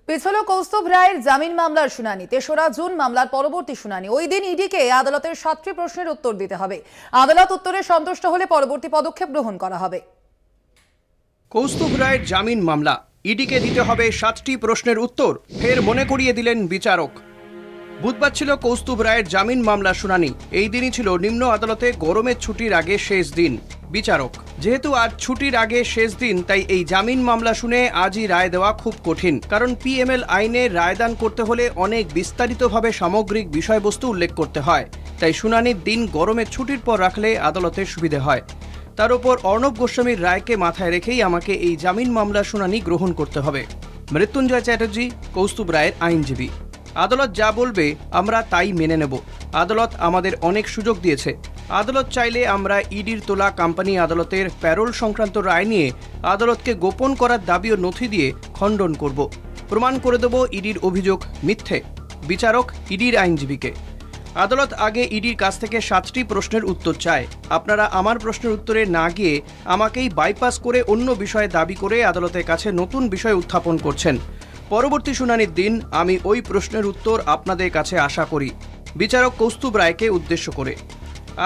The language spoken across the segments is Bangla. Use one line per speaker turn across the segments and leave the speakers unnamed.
পিছল কৌস্তভ রায়ের জামিন মামলার শুনানি ৩রা জুন মামলার পরবর্তী শুনানি। ওই দিন ইডিকে আদালতের ৭টি প্রশ্নের উত্তর দিতে হবে। আদালত উত্তরে সন্তুষ্ট হলে পরবর্তী পদক্ষেপ গ্রহণ করা হবে।
কৌস্তভ রায়ের জামিন মামলা, ইডিকে দিতে হবে ৭টি প্রশ্নের উত্তর, ফের মনে করিয়ে দিলেন বিচারক। বুধবার ছিল কৌস্তভ রায়ের জামিন মামলা শুনানি। এই দিনই ছিল নিম্ন আদালতে গরমের ছুটির আগে শেষ দিন। বিচারক যেহেতু আজ ছুটির আগে শেষ দিন, তাই এই জামিন মামলা শুনে আজই রায় দেওয়া খুব কঠিন। কারণ পিএমএল আইনে রায়দান করতে হলে অনেক বিস্তারিতভাবে সামগ্রিক বিষয়বস্তু উল্লেখ করতে হয়। তাই শুনানির দিন গরমের ছুটির পর রাখলে আদালতের সুবিধে হয়। তার উপর অর্ণব গোস্বামীর রায়কে মাথায় রেখেই আমাকে এই জামিন মামলা শুনানি গ্রহণ করতে হবে। মৃত্যুঞ্জয় চ্যাটার্জি, কৌস্তভ রায়ের আইনজীবী। আদালত যা বলবে আমরা তাই মেনে নেব। আদালত আমাদের অনেক সুযোগ দিয়েছে। আদালত চাইলে আমরা ইডির তোলা কোম্পানি আদালতের প্যারোল সংক্রান্ত রায় নিয়ে আদালতকে গোপন করার দাবি ও নথি দিয়ে খণ্ডন করব। প্রমাণ করে দেব ইডির অভিযোগ মিথ্যে। বিচারক ইডির আইনজীবীকে। আদালত আগে ইডির কাছ থেকে ৭টি প্রশ্নের উত্তর চায়। আপনারা আমার প্রশ্নের উত্তরে না গিয়ে আমাকেই বাইপাস করে অন্য বিষয়ে দাবি করে আদালতের কাছে নতুন বিষয় উত্থাপন করছেন। পরবর্তী শুনানির দিন আমি ওই প্রশ্নের উত্তর আপনাদের কাছে আশা করি। বিচারক কৌস্তভ রায়কে উদ্দেশ্য করে।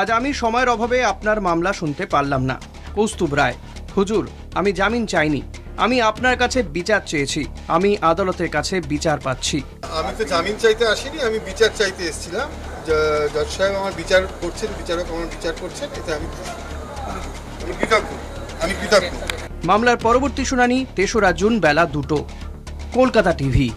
আজ আমি সময়ের অভাবে আপনার মামলা শুনতে পারলাম না। কৌস্তভ রায়: হুজুর, আমি জামিন চাইনি, আমি আপনার কাছে বিচার চেয়েছি। আমি আদালতের কাছে বিচার পাচ্ছি।
আমি তো জামিন চাইতে আসিনি, আমি বিচার চাইতে এসেছিলাম। জজ সাহেব আমার বিচার করছেন, বিচারক আমার বিচার করছেন, এতে আমি কৃতজ্ঞ।
মামলার পরবর্তী শুনানি ৩রা জুন বেলা 2টো। কলকাতা টিভি।